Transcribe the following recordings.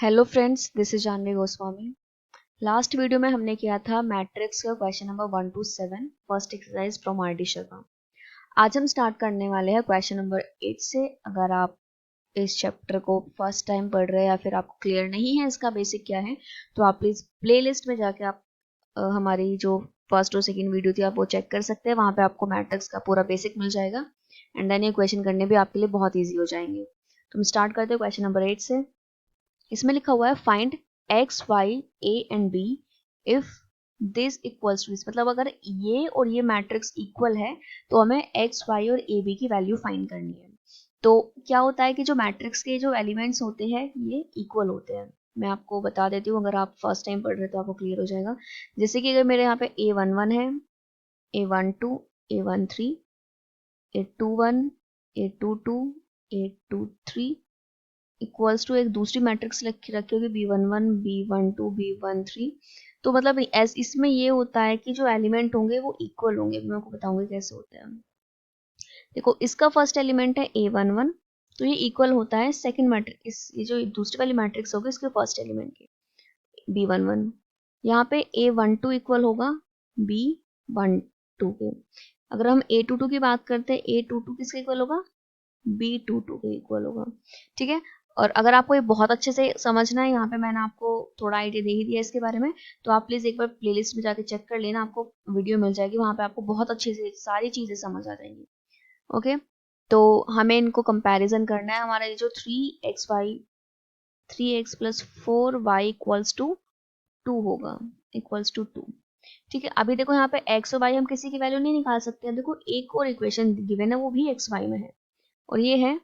Hello friends, this is Janvi Goswami. Last video में हमने किया था मैट्रिक्स का question number 1 to 7 first exercise from R D Sharma. आज हम स्टार्ट करने वाले हैं क्वेश्चन नंबर 8 से। अगर आप इस चैप्टर को फर्स्ट टाइम पढ़ रहे हैं या फिर आपको क्लियर नहीं है इसका बेसिक क्या है, तो आप प्लीज़ प्ले लिस्ट में जाके आप हमारी जो फर्स्ट और सेकेंड वीडियो थी आप वो चेक कर सकते हैं। वहाँ पे आपको मैट्रिक्स का पूरा बेसिक मिल जाएगा एंड देन ये क्वेश्चन करने भी आपके लिए बहुत ईजी हो जाएंगे। तो हम स्टार्ट करते हैं क्वेश्चन नंबर 8 से। इसमें लिखा हुआ है find x y a and b if this equals to this. मतलब अगर ये और ये मैट्रिक्स इक्वल है तो हमें एक्स वाई और ए बी की वैल्यू फाइंड करनी है। तो क्या होता है कि जो मैट्रिक्स के जो एलिमेंट्स होते हैं ये इक्वल होते हैं। मैं आपको बता देती हूँ, अगर आप फर्स्ट टाइम पढ़ रहे हो तो आपको क्लियर हो जाएगा। जैसे कि अगर मेरे यहाँ पे A11 है, A12, A13, A21, A22, A23 equals to एक दूसरी मैट्रिक्स रखी होगी B11, B12, B13। तो मतलब इसमें ये होता है कि जो एलिमेंट होंगे वो इक्वल होंगे। मैं आपको बताऊंगी कैसे होते हैं। देखो, इसका फर्स्ट एलिमेंट है A11, तो ये इक्वल होता है सेकंड मैट्रिक्स, ये जो दूसरी वाली मैट्रिक्स होगी इसके फर्स्ट एलिमेंट के B11। यहाँ पे A12 इक्वल होगा B12 के। अगर हम A22 की बात करते हैं, A22 किसके इक्वल होगा? B22 के इक्वल होगा। ठीक है। और अगर आपको ये बहुत अच्छे से समझना है, यहाँ पे मैंने आपको थोड़ा आइडिया दे ही दिया इसके बारे में, तो आप प्लीज एक बार प्लेलिस्ट में जाके चेक कर लेना, आपको वीडियो मिल जाएगी, वहां पे आपको बहुत अच्छे से सारी चीजें समझ आ जाएंगी। ओके, तो हमें इनको कंपैरिजन करना है। हमारा ये जो 3x plus 4y equals to 2 होगा, इक्वल्स टू 2। ठीक है। अभी देखो यहाँ पे x और y हम किसी की वैल्यू नहीं निकाल सकते हैं। देखो एक और इक्वेशन गिवन है, वो भी एक्स वाई में है, और ये है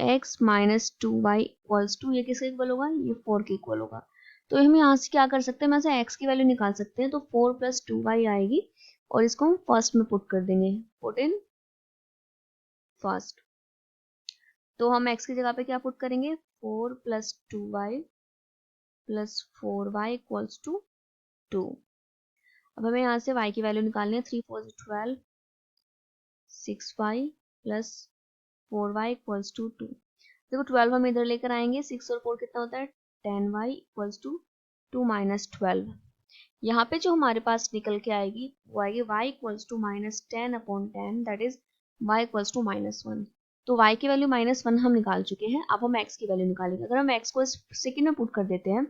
x minus 2y equals to, ये किसके इक्वल होगा? ये 4 के इक्वल होगा। तो हम यहाँ से क्या कर सकते हैं, मैं से x की वैल्यू निकाल सकते हैं। तो 4 प्लस 2y आएगी और इसको हम फर्स्ट में पुट कर देंगे, पुट इन फर्स्ट। तो हम x की जगह पे क्या पुट करेंगे? 4 plus 2y plus 4y equals to 2। अब हमें यहाँ से y की वैल्यू निकालनी है। 3 4 12, 6y plus 4y equals to 2। देखो 12 हम इधर लेकर आएंगे, 6 और 4 कितना होता है? 10y equals to 2 minus 12। यहाँ पे जो हमारे पास निकल के आएगी वो आएगी y equals to minus 10 upon 10, that is y equals to -1। तो y की वैल्यू -1 हम निकाल चुके हैं। अब हम x की वैल्यू निकालेंगे। अगर हम x को सेकंड में पुट कर देते हैं,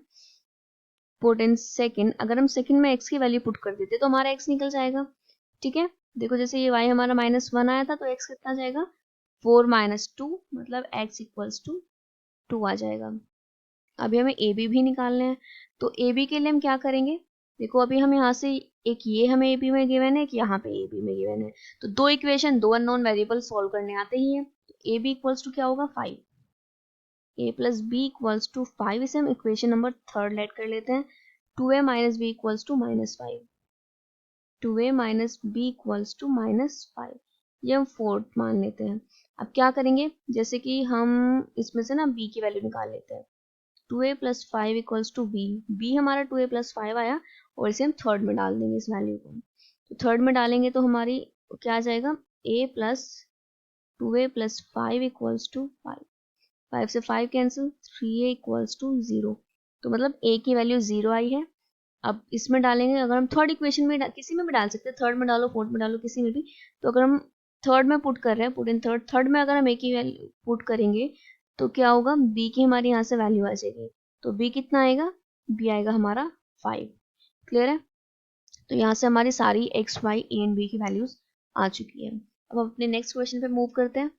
पुट इन सेकंड, अगर हम सेकंड में x की वैल्यू पुट कर देते हैं तो हमारा x निकल जाएगा। ठीक है। देखो जैसे ये y हमारा -1 आया था, तो x कितना जाएगा? 4 माइनस 2, मतलब x इक्वल्स टू 2 आ जाएगा। अभी हमें ए बी भी निकालना है। तो ए बी के लिए हम क्या करेंगे? देखो अभी हम यहाँ से एक ये हमें ए बी में गिवन है, एक यहाँ पे ए बी में गिवन है। तो दो इक्वेशन, दो अननोन वेरिएबल सॉल्व करने आते ही है। तो ए बी इक्वल्स टू क्या होगा? 5। ए प्लस बी इक्वल्स टू 5, इसे हम इक्वेशन नंबर थर्ड लेट कर लेते हैं। 2a minus b equals to -5, 2a minus b equals to -5, ये हम फोर्थ मान लेते हैं। अब क्या करेंगे? जैसे कि हम इसमें से ना b की वैल्यू निकाल लेते हैं। 2a plus 5 equals to b, b हमारा 2a प्लस 5 आया, और इसे हम थर्ड में डाल देंगे इस वैल्यू को। तो थर्ड में डालेंगे तो हमारी क्या आ जाएगा? a plus 2a plus 5 equals to 5, 5 से 5 कैंसिल, 3a इक्वल्स टू 0। तो मतलब a की वैल्यू 0 आई है। अब इसमें डालेंगे, अगर हम थर्ड इक्वेशन में किसी में भी डाल सकते हैं, थर्ड में डालो, फोर्थ में डालो, किसी में भी। तो अगर हम थर्ड में पुट कर रहे हैं, पुट इन थर्ड, थर्ड में अगर हम a की वैल्यू पुट करेंगे तो क्या होगा? b की हमारी यहाँ से वैल्यू आ जाएगी। तो b कितना आएगा? b आएगा हमारा 5। क्लियर है? तो यहाँ से हमारी सारी x, y, a and b की वैल्यूज आ चुकी है। अब हम अपने नेक्स्ट क्वेश्चन पे मूव करते हैं।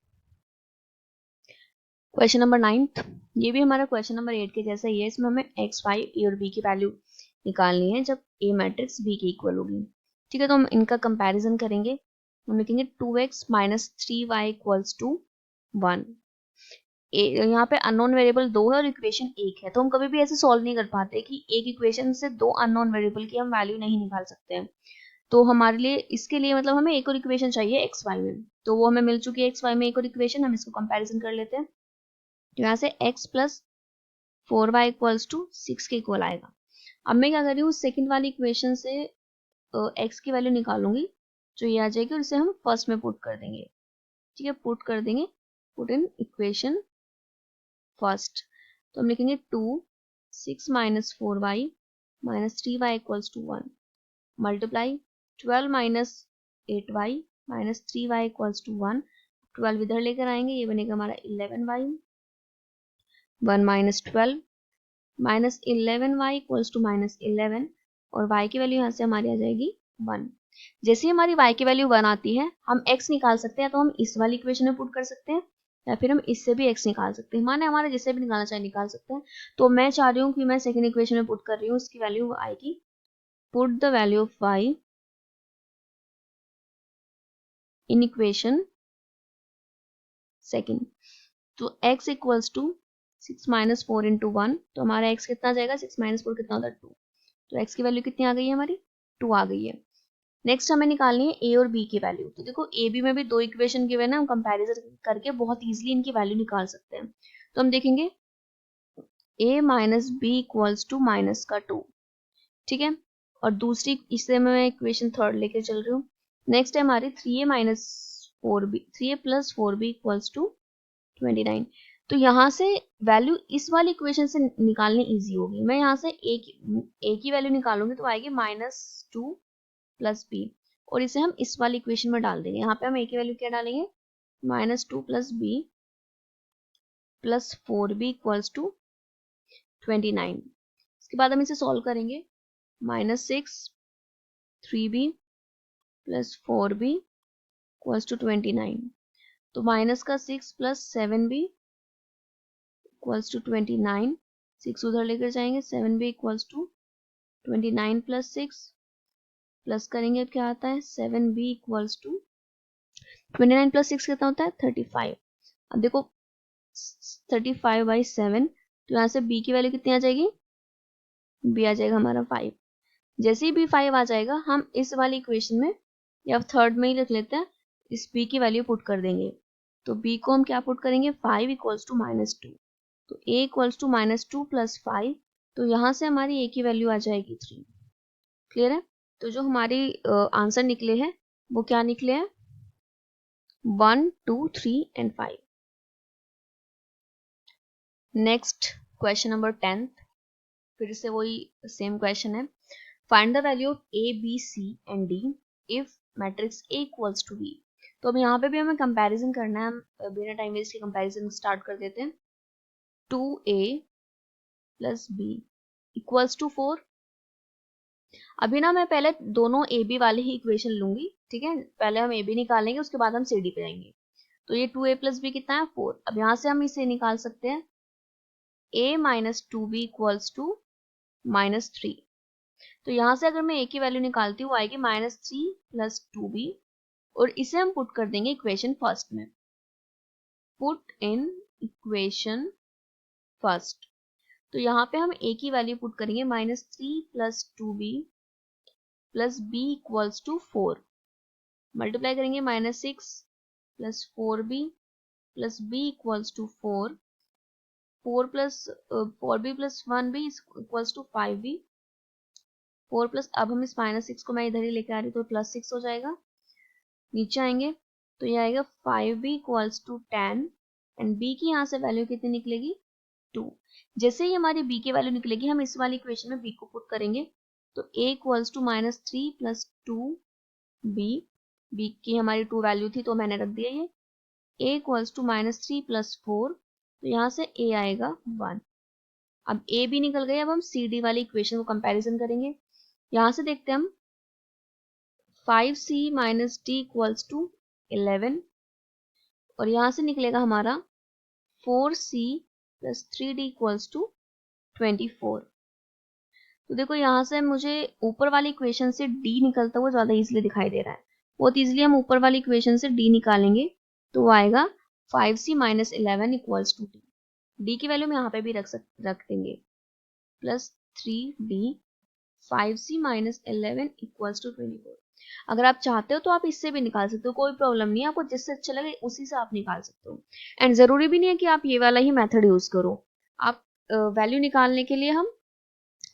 क्वेश्चन नंबर 9, ये भी हमारा क्वेश्चन नंबर 8 के जैसा ही है। इसमें हमें x, y, a और b की वैल्यू निकालनी है जब a मैट्रिक्स b के इक्वल होगी। ठीक है। तो हम इनका कंपैरिजन करेंगे। हम लिखेंगे 2x minus 3y equals to 1। यहाँ पे अननोन वेरिएबल 2 है और इक्वेशन 1 है, तो हम कभी भी ऐसे सॉल्व नहीं कर पाते कि एक इक्वेशन से दो अननोन वेरिएबल की हम वैल्यू नहीं निकाल सकते हैं। तो हमारे लिए, इसके लिए मतलब हमें एक और इक्वेशन चाहिए एक्स वाई में, तो वो हमें मिल चुकी है एक्स वाई में एक और इक्वेशन। हम इसको कंपैरिजन कर लेते हैं। तो यहाँ से x plus 4y equals to 6 के इक्वल आएगा। अब मैं क्या कर रही हूँ, सेकंड वाली इक्वेशन से x की वैल्यू निकालूंगी, जो ये आ जाएगी, और इसे हम फर्स्ट में पुट कर देंगे। ठीक है, पुट कर देंगे, पुट इन इक्वेशन फर्स्ट। तो हम लिखेंगे 2 6 minus 4y minus 3y equals to 1 multiply 12 minus 8y minus 3y equals to 1। 12 इधर लेकर आएंगे, ये बनेगा हमारा 11y 1 minus 12 minus 11y equals to minus 11 और y की वैल्यू यहाँ से हमारी आ जाएगी 1। जैसे ही हमारी y की वैल्यू 1 आती है हम x निकाल सकते हैं, तो हम इस वाली इक्वेशन में पुट कर सकते हैं या फिर हम इससे भी x निकाल सकते हैं। माने हमारे जिससे भी निकालना चाहे निकाल सकते हैं। तो मैं चाह रही हूँ कि मैं सेकंड इक्वेशन में पुट कर रही हूँ, इसकी वैल्यू आएगी put the value of y in equation second. तो x equals to 6 minus 4 into 1, तो हमारा x कितना आ जाएगा 6 माइनस 4 कितना होता है 2। तो x की वैल्यू कितनी आ गई है हमारी 2 आ गई है। नेक्स्ट हमें निकालनी है a और b की वैल्यू। तो देखो a b में भी दो इक्वेशन गिवन है, हम कंपैरिजन करके बहुत इजीली इनकी वैल्यू निकाल सकते हैं। तो हम देखेंगे a minus b equals to minus का 2, ठीक है। और दूसरी इससे मैं इक्वेशन थर्ड लेके चल रही हूँ। नेक्स्ट है हमारी 3a minus 4b 3a plus 4b equals to 29। तो यहाँ से वैल्यू इस वाली इक्वेशन से निकालनी इजी होगी। मैं यहाँ से a की वैल्यू निकालूंगी तो आएगी -2 प्लस b और इसे हम इस वाली इक्वेशन में डाल देंगे। यहाँ पे हम a की वैल्यू क्या डालेंगे -2 plus b plus 4b equals to 29। इसके बाद हम इसे सॉल्व करेंगे -6 3b plus 4b equals to 29। तो माइनस का 6 प्लस 7b इक्वल्स टू 29। 6 उधर लेकर जाएंगे 7b equals to 29 plus 6 plus करेंगे अब क्या आता है 7b इक्वल्स टू 29 प्लस 6 कितना होता है 35। अब देखो 35/7, तो यहाँ से b की वैल्यू कितनी आ जाएगी b आ जाएगा हमारा 5। जैसे ही b 5 आ जाएगा हम इस वाली इक्वेशन में या थर्ड में ही लिख लेते हैं, इस b की वैल्यू पुट कर देंगे। तो b को हम क्या पुट करेंगे 5 इक्वल्स टू -2। तो a इक्वल्स टू -2 प्लस 5, तो यहाँ से हमारी a की वैल्यू आ जाएगी 3। क्लियर है। तो जो हमारी आंसर निकले हैं वो क्या निकले हैं 1 2 3 एंड 5। नेक्स्ट क्वेश्चन नंबर 10, फिर से वही सेम क्वेश्चन है। Find the value of a b c and d if matrix a equals to b। तो अब यहाँ पे भी हमें कंपैरिजन करना है। हम बिना टाइम वेस्ट के कंपैरिजन स्टार्ट कर देते हैं। 2a plus b equals to 4। अभी ना मैं पहले दोनों ए बी वाले ही इक्वेशन लूंगी, ठीक है। पहले हम ए बी निकालेंगे, उसके बाद हम सी डी पे जाएंगे। तो ये 2a प्लस बी कितना है 4। अब यहाँ से हम इसे निकाल सकते हैं a minus 2b equals to -3। तो यहाँ से अगर मैं a की वैल्यू निकालती हूँ आएगी -3 प्लस 2b और इसे हम पुट कर देंगे इक्वेशन फर्स्ट में। Put in equation first. तो यहाँ पे हम a की वैल्यू पुट करेंगे -3 plus 2b plus b equals to 4। Multiply करेंगे -6 plus 4b plus b equals to 4। 4 plus 4b plus 1b equals to 5b। 4 plus, अब हम इस -6 को मैं इधर ही लेके आ रही हूँ तो +6 हो जाएगा। नीचे आएंगे तो ये आएगा 5b equals to 10 and b की यहाँ से वैल्यू कितनी निकलेगी 2। जैसे ही हमारी b की वैल्यू निकलेगी हम इस वाली इक्वेशन में b को पुट करेंगे। तो a equals to -3 plus 2b, b की हमारी 2 वैल्यू थी तो मैंने रख दिया ये। a इक्वल्स टू -3 प्लस 4, तो यहाँ से a आएगा 1। अब a भी निकल गया। अब हम सी डी वाली इक्वेशन को कंपैरिजन करेंगे। यहाँ से देखते हैं हम 5c minus D equals to 11 और यहाँ से निकलेगा हमारा 4c plus 3d equals to 24। तो देखो यहाँ से मुझे ऊपर वाली इक्वेशन से d निकलता हुआ ज्यादा इजीली दिखाई दे रहा है। बहुत इजीली हम ऊपर वाली इक्वेशन से d निकालेंगे तो वो आएगा 5c minus 11 equals to d की वैल्यू हम यहाँ पे भी रख देंगे plus 3d 5c minus 11 equals to 24। अगर आप चाहते हो तो आप इससे भी निकाल सकते हो, कोई प्रॉब्लम नहीं है। आपको जिससे अच्छा लगे उसी से आप निकाल सकते हो। एंड जरूरी भी नहीं है कि आप ये वाला ही मेथड यूज करो। आप वैल्यू निकालने के लिए हम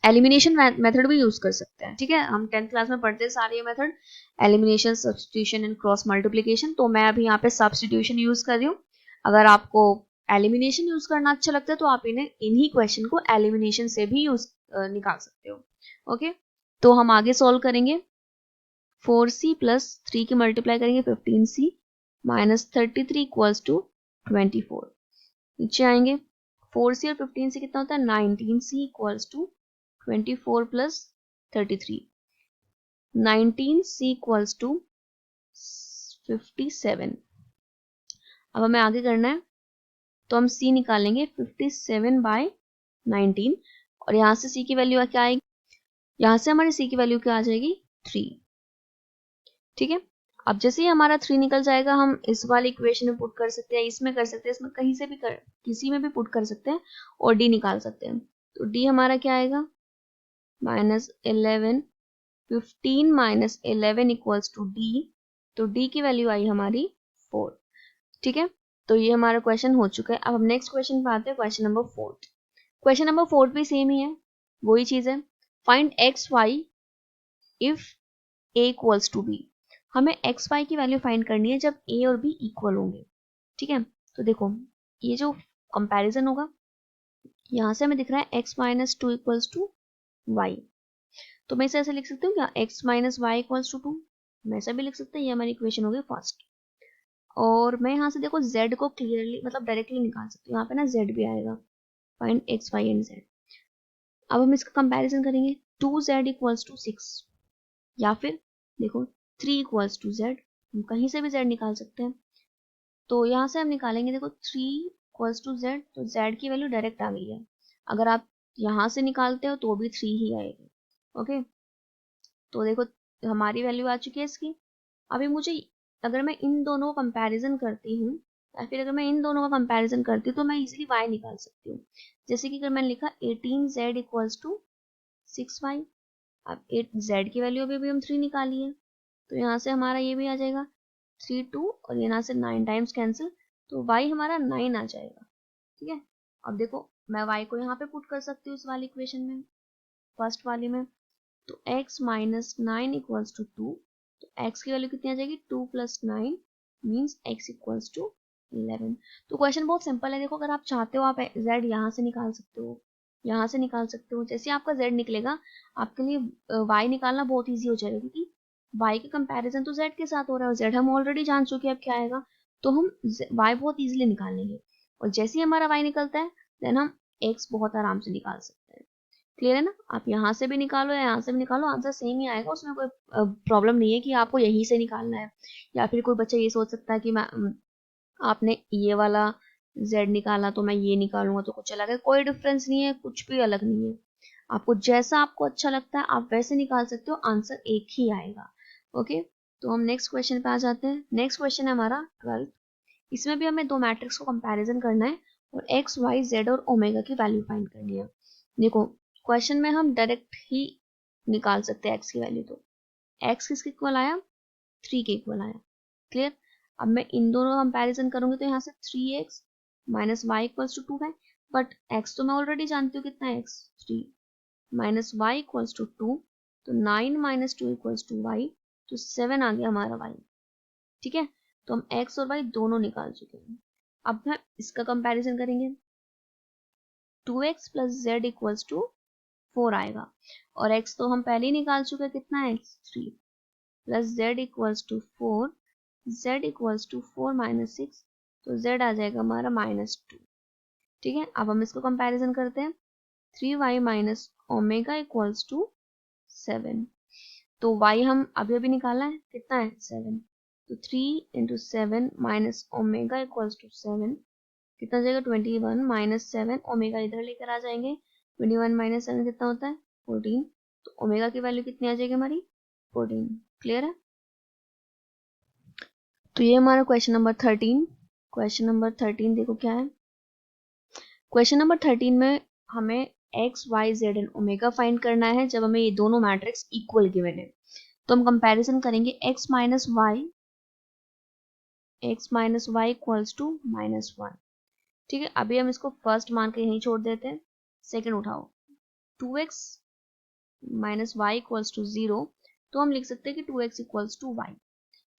एलिमिनेशन मेथड भी यूज कर सकते हैं, ठीक है। हम 10th क्लास में पढ़ते हैं सारे ये method, elimination, substitution and cross multiplication. तो मैं अभी यहाँ पे सब्स्टिट्यूशन यूज कर रही हूँ। अगर आपको एलिमिनेशन यूज करना अच्छा लगता है तो आप इन्हीं क्वेश्चन को एलिमिनेशन से भी यूज निकाल सकते हो। ओके, तो हम आगे सॉल्व करेंगे। 4c प्लस 3 की मल्टीप्लाई करेंगे 15c माइनस 33 इक्वल्स टू 24। नीचे आएंगे 4c और 15c कितना होता है 19c equals to 24 plus 33। 19c equals to 57। अब हमें आगे करना है तो हम c निकालेंगे 57 बाय 19 और यहाँ से c की वैल्यू क्या आएगी, यहाँ से हमारी c की वैल्यू क्या आ जाएगी 3। ठीक है, अब जैसे ही हमारा 3 निकल जाएगा हम इस वाली इक्वेशन में पुट कर सकते हैं, इसमें कर सकते हैं, इसमें कहीं से भी किसी में भी पुट कर सकते हैं और d निकाल सकते हैं। तो d हमारा क्या आएगा -11, 15 माइनस 11 इक्वल्स टू d। तो d की वैल्यू आई हमारी 4। ठीक है, तो ये हमारा क्वेश्चन हो चुका है। अब हम नेक्स्ट क्वेश्चन पे आते हैं, क्वेश्चन नंबर 4। क्वेश्चन नंबर 4 भी सेम ही है, वही चीज है। Find x y if a equals to b। हमें एक्स वाई की वैल्यू फाइंड करनी है जब a और b इक्वल होंगे। ठीक है, तो देखो ये जो कंपैरिजन होगा, यहाँ से हमें दिख रहा है x minus two equals to y. तो मैं इसे ऐसे लिख सकती हूँ क्या, x minus y equals to 2। मैं ऐसा भी लिख सकते हैं, ये हमारी इक्वेशन हो गई फर्स्ट। और मैं यहाँ से देखो z को क्लियरली मतलब डायरेक्टली निकाल सकती हूँ, यहाँ पे ना z भी आएगा। Find x y and z। अब हम इसका कंपैरिजन करेंगे, 2z इक्वल्स टू 6 या फिर देखो 3 इक्वल्स टू z। हम कहीं से भी z निकाल सकते हैं, तो यहाँ से हम निकालेंगे देखो 3 इक्वल्स टू z, तो z की वैल्यू डायरेक्ट आ गई है। अगर आप यहाँ से निकालते हो तो भी 3 ही आएगी। ओके, तो देखो हमारी वैल्यू आ चुकी है इसकी। अभी मुझे अगर मैं इन दोनों का कंपैरिजन करती हूँ या फिर अगर मैं इन दोनों का कंपैरिजन करती हूँ तो मैं इजीली y निकाल सकती हूँ। जैसे कि अगर मैंने लिखा 18z इक्वल्स टू 6y। अब 8z की वैल्यू अभी हम 3 निकाली है, तो यहाँ से हमारा ये भी आ जाएगा 3 2 और यहाँ से 9 टाइम्स कैंसिल, तो y हमारा 9 आ जाएगा। ठीक है, अब देखो मैं y को यहाँ पे पुट कर सकती हूँ इस वाली इक्वेशन में, फर्स्ट वाली में। तो x माइनस 9 इक्वल्स टू 2, तो x की वैल्यू कितनी आ जाएगी 2 plus 9 means x equals to 11। तो क्वेश्चन बहुत सिंपल है। देखो अगर आप चाहते हो आप z यहाँ से निकाल सकते हो, यहाँ से निकाल सकते हो। जैसे आपका z निकलेगा आपके लिए y निकालना बहुत ईजी हो जाएगा, क्योंकि y का कंपैरिजन तो z के साथ हो रहा है और z हम ऑलरेडी जान चुके हैं अब क्या आएगा, तो हम y बहुत ईजिली निकाल लेंगे। और जैसे ही हमारा y निकलता है देन हम x बहुत आराम से निकाल सकते हैं। क्लियर है ना, आप यहाँ से भी निकालो या यहाँ से भी निकालो आंसर सेम ही आएगा, उसमें कोई प्रॉब्लम नहीं है कि आपको यहीं से निकालना है। या फिर कोई बच्चा ये सोच सकता है कि मैं आपने ये वाला z निकाला तो मैं ये निकालूंगा तो कुछ अलग है। कोई डिफरेंस नहीं है, कुछ भी अलग नहीं है। आपको जैसा आपको अच्छा लगता है आप वैसे निकाल सकते हो, आंसर एक ही आएगा। ओके, तो हम नेक्स्ट क्वेश्चन पे आ जाते हैं। नेक्स्ट क्वेश्चन है हमारा 12। इसमें भी हमें दो मैट्रिक्स को कंपैरिजन करना है और x y z और ओमेगा की वैल्यू फाइंड करनी है। देखो क्वेश्चन में हम डायरेक्ट ही निकाल सकते हैं x की वैल्यू, तो x किसके इक्वल आया 3 के इक्वल आया। क्लियर, अब मैं इन दोनों का कंपैरिजन करूंगी तो यहाँ से 3x minus y equals to 2 है, बट x तो मैं ऑलरेडी जानती हूँ कितना है x 3 minus y equals to 2, तो 9 माइनस 2 इक्वल्स टू y, तो 7 आ गया हमारा y। ठीक है, तो हम x और y दोनों निकाल चुके हैं। अब हम इसका कंपैरिजन करेंगे, 2x plus z equals to 4 आएगा और x तो हम पहले ही निकाल चुके हैं, कितना है x 3 plus z equals to 4, z equals to 4 minus 6, तो z आ जाएगा हमारा -2। ठीक है, अब हम इसको कंपैरिजन करते हैं, 3y minus omega equals to 7। तो y हम अभी अभी निकाला है, कितना है 7, तो 3 into 7 minus omega equals to 7, कितना जाएगा 21 माइनस 7, ओमेगा इधर लेकर आ जाएंगे, 21 माइनस 7 कितना होता है 14, तो ओमेगा की वैल्यू कितनी आ जाएगी हमारी 14। क्लियर है, तो ये हमारा क्वेश्चन नंबर 13। क्वेश्चन नंबर 13 देखो क्या है। क्वेश्चन नंबर 13 में हमें x y z and omega find करना है जब हमें ये दोनों मैट्रिक्स इक्वल गिवन है। तो हम कंपैरिजन करेंगे x minus y equals to -1। ठीक है, अभी हम इसको फर्स्ट मान के यहीं छोड़ देते हैं, सेकंड उठाओ 2x minus y equals to 0, तो हम लिख सकते हैं कि 2x इक्वल्स टू वाई।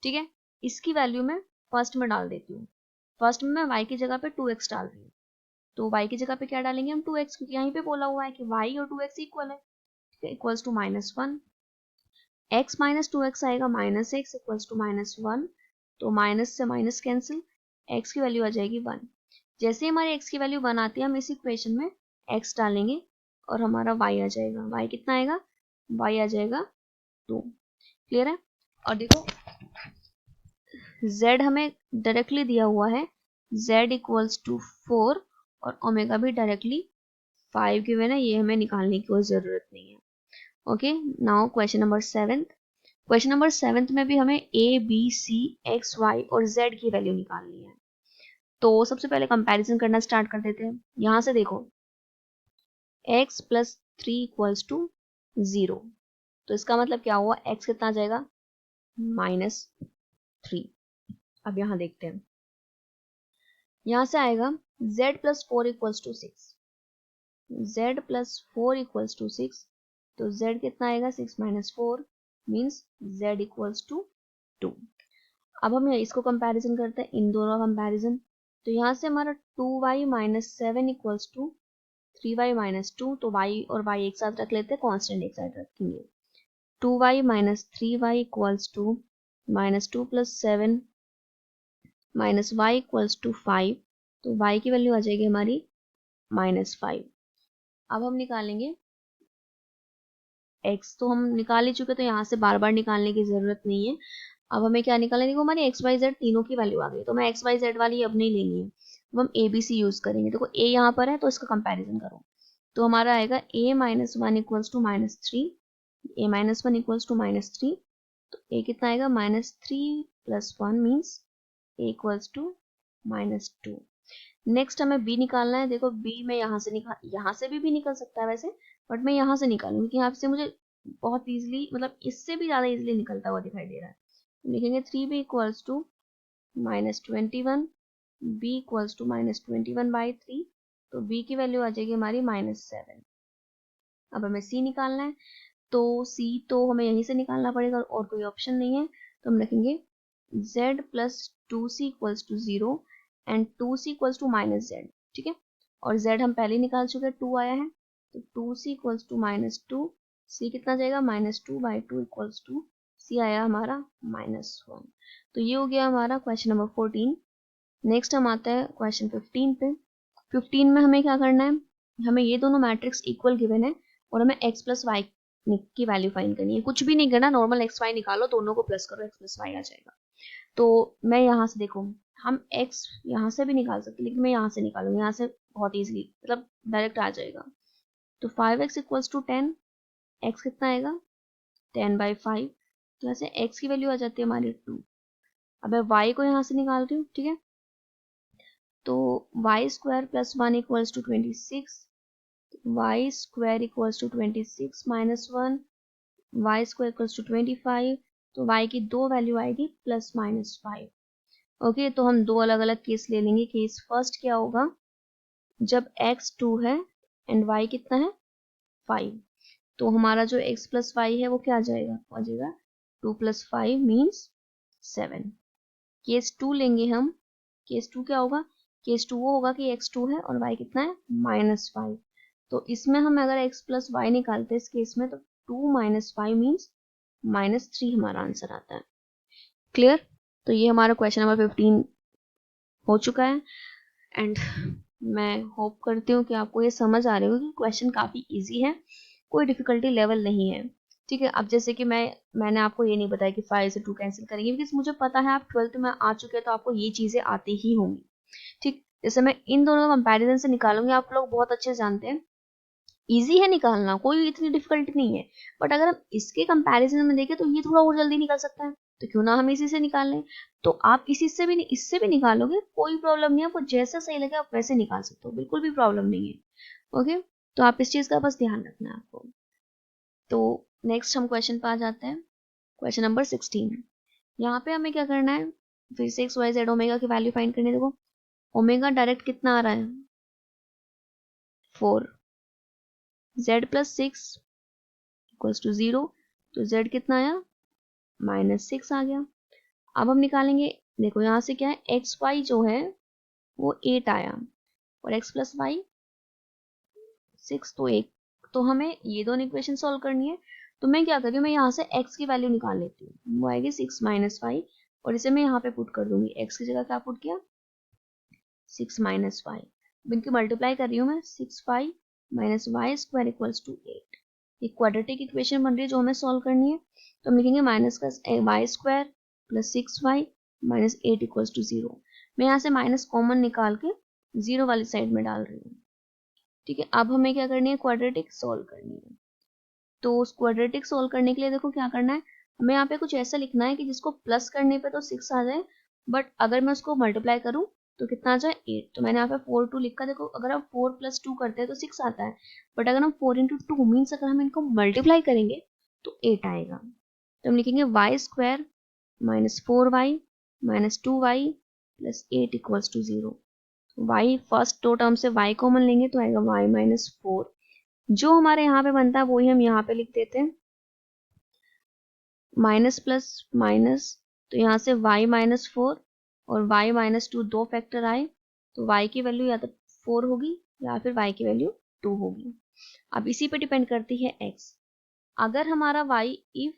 ठीक है, इसकी वैल्यू मैं फर्स्ट में डाल देती हूँ, फर्स्ट में मैं y की जगह पे 2x डाल रही हूँ, तो y की जगह पे क्या डालेंगे हम 2x, क्योंकि यहीं पे बोला हुआ है कि y और 2x इक्वल है, equals to -1, x minus 2x आएगा -x इक्वल्स टू -1, तो माइनस से माइनस कैंसिल, x की वैल्यू आ जाएगी 1। जैसे ही हमारे x की वैल्यू 1 आती है हम इस इक्वेशन में x डालेंगे और हमारा y आ जाएगा, y कितना आएगा, y आ जाएगा 2। क्लियर है। और देखो z हमें डायरेक्टली दिया हुआ है, z इक्वल्स टू 4 और ओमेगा भी डायरेक्टली 5 गिवन है, ये हमें निकालने की कोई ज़रूरत नहीं है। Okay, now question number 7। Question number 7 में भी हमें a b c x y और z की वैल्यू निकालनी है। तो सबसे पहले कंपैरिजन करना स्टार्ट कर देते हैं। यहाँ से देखो x प्लस 3 इक्वल्स टू 0, तो इसका मतलब क्या हुआ, x कितना आ जाएगा, -3। अब यहाँ देखते हैं, यहाँ से आएगा z plus 4 equals to 6, z plus 4 equals to 6, तो z कितना आएगा, 6 minus 4 means z equals to 2। अब हम इसको कंपैरिजन करते हैं, इन दोनों का कंपैरिजन, तो यहाँ से हमारा 2y minus 7 equals to 3y minus 2, तो y और y एक साथ रख लेते हैं, कॉन्स्टेंट एक साथ रखेंगे, 2y minus 3y equals to -2 plus 7 minus y equals to 5, तो y की वैल्यू आ जाएगी हमारी -5। अब हम निकालेंगे x, तो हम निकाल ही चुके, तो यहाँ से बार बार निकालने की जरूरत नहीं है। अब हमें क्या निकालना है, देखो हमारी एक्स वाई जेड तीनों की वैल्यू आ गई, तो मैं एक्स वाई जेड वाली अब नहीं लेनी है, अब हम ए बी सी यूज करेंगे। देखो ए यहाँ पर है तो इसका कंपैरिजन करो, तो हमारा आएगा a minus 1 equals to -3, a minus 1 equals to -3, तो a कितना आएगा, -3 plus 1 means a equals to -2। Next हमें b निकालना है। देखो b में यहाँ से भी निकल सकता है वैसे, बट मैं यहाँ से निकालूंगी कि यहाँ से मुझे बहुत इजीली, मतलब इससे भी ज़्यादा इजीली निकलता हुआ दिखाई दे रहा है। लिखेंगे 3b equals to -21, b equals to -21/3, तो b की वैल्यू आ जाएगी हमारी -7। अब हमें c निकालना है, तो c तो हमें यहीं से निकालना पड़ेगा और कोई ऑप्शन नहीं है, तो हम लिखेंगे z plus 2c equals to 0 and 2c equals to -z, ठीक है। और z हम पहले ही निकाल चुके हैं, 2 आया है, तो 2c इक्वल्स टू -2, c कितना जाएगा, -2/2 इक्वल्स टू c आया हमारा -1। तो ये हो गया हमारा क्वेश्चन नंबर 14। नेक्स्ट हम आते हैं क्वेश्चन 15 पे। 15 में हमें क्या करना है, हमें ये दोनों मैट्रिक्स इक्वल गिवन है और हमें x प्लस वाई की वैल्यू फाइंड करनी है। कुछ भी नहीं करना, नॉर्मल एक्स वाई निकालो, दोनों को प्लस करो, x प्लस वाई आ जाएगा। तो मैं यहाँ से देखो, हम x यहाँ से भी निकाल सकते, लेकिन मैं यहाँ से निकालूंगी, यहाँ से बहुत ईजिली, मतलब डायरेक्ट आ जाएगा। तो 5x इक्वल्स टू 10, x कितना आएगा, 10/5, तो ऐसे x की वैल्यू आ जाती है हमारी 2। अब मैं y को यहाँ से निकाल रही हूँ, ठीक है, तो y square plus 1 equals to 26, y square equals to 26 minus 1, y square equals to 25, तो y की दो वैल्यू आएगी +-5। ओके, तो हम दो अलग अलग केस ले लेंगे। केस फर्स्ट क्या होगा, जब x 2 है एंड y कितना है 5, तो हमारा जो x प्लस वाई है वो क्या आ जाएगा, आ जाएगा 2 + 5 मीन्स 7। केस 2 लेंगे हम, केस 2 क्या होगा, केस 2 वो होगा कि x 2 है और y कितना है -5, तो इसमें हम अगर x प्लस वाई निकालते हैं इस केस में, तो 2 - 5 मीन्स -3 हमारा आंसर आता है। क्लियर। तो ये हमारा क्वेश्चन नंबर 15 हो चुका है एंड मैं होप करती हूँ कि आपको ये समझ आ रही होगी कि क्वेश्चन काफ़ी इजी है, कोई डिफिकल्टी लेवल नहीं है, ठीक है। अब जैसे कि मैंने आपको ये नहीं बताया कि 5 से 2 कैंसिल करेंगे, बिकॉज मुझे पता है आप 12th में आ चुके हैं तो आपको ये चीज़ें आती ही होंगी, ठीक। जैसे मैं इन दोनों कंपैरिजन से निकालूंगी, आप लोग बहुत अच्छे जानते हैं इजी है निकालना, कोई इतनी डिफिकल्टी नहीं है, बट अगर हम इसके कंपैरिजन में देखें तो ये थोड़ा और जल्दी निकल सकता है, तो क्यों ना हम इसी से निकाल लें। तो आप इससे भी निकालोगे, कोई प्रॉब्लम नहीं है, आपको जैसा सही लगे आप वैसे निकाल सकते हो, बिल्कुल भी प्रॉब्लम नहीं है। ओके, तो आप इस चीज़ का बस ध्यान रखना है आपको। तो नेक्स्ट हम क्वेश्चन पर आ जाते हैं, क्वेश्चन नंबर 16। यहाँ पे हमें क्या करना है, फिर से एक्स वाई जेड ओमेगा की वैल्यू फाइंड करनी है। देखो ओमेगा डायरेक्ट कितना आ रहा है 4, z प्लस 6 इक्वल्स टू 0, तो z कितना आया -6 आ गया। अब हम निकालेंगे, देखो यहाँ से क्या है, एक्स वाई जो है वो 8 आया और x प्लस वाई 6, तो 1। तो हमें ये दोनों इक्वेशन सॉल्व करनी है। तो मैं क्या कर रही हूँ, मैं यहाँ से x की वैल्यू निकाल लेती हूँ, वो आएगी 6 माइनस वाई, और इसे मैं यहाँ पे पुट कर दूंगी। x की जगह क्या पुट किया, 6 माइनस वाई। इनकी मल्टीप्लाई कर रही हूँ मैं, 6 y minus y square equals to 8। ये क्वाड्रेटिक इक्वेशन बन रही है जो हमें सॉल्व करनी है। तो हम लिखेंगे माइनस का y square plus 6 y minus 8 equals to 0। मैं यहाँ से माइनस कॉमन निकाल के 0 वाली साइड में डाल रही हूँ। ठीक है, अब हमें क्या करनी है, क्वाड्रेटिक सॉल्व करनी है। तो उस क्वाड्रेटिक सॉल्व करने के लिए देखो क्या करना है, हमें यहाँ पे कुछ ऐसा लिखना है कि जिसको प्लस करने पे तो 6 आ जाए, बट अगर मैं उसको मल्टीप्लाई करूँ तो कितना आ जाए, 8। तो मैंने यहाँ पे 4 2 लिखा। देखो अगर हम 4 प्लस 2 करते हैं तो 6 आता है, बट अगर हम 4 इंटू 2 मीन्स अगर हम इनको मल्टीप्लाई करेंगे तो 8 आएगा। तो हम लिखेंगे y square minus 4y minus 2y plus 8 equals to 0। y first दो टर्म से y कॉमन लेंगे तो आएगा y माइनस 4। जो हमारे यहाँ पे बनता है वही हम यहाँ पे लिख देते हैं, माइनस प्लस माइनस, तो यहाँ से y माइनस 4 और y माइनस 2 दो फैक्टर आए, तो y की वैल्यू या तो 4 होगी या फिर y की वैल्यू 2 होगी। अब इसी पे डिपेंड करती है x। अगर हमारा y if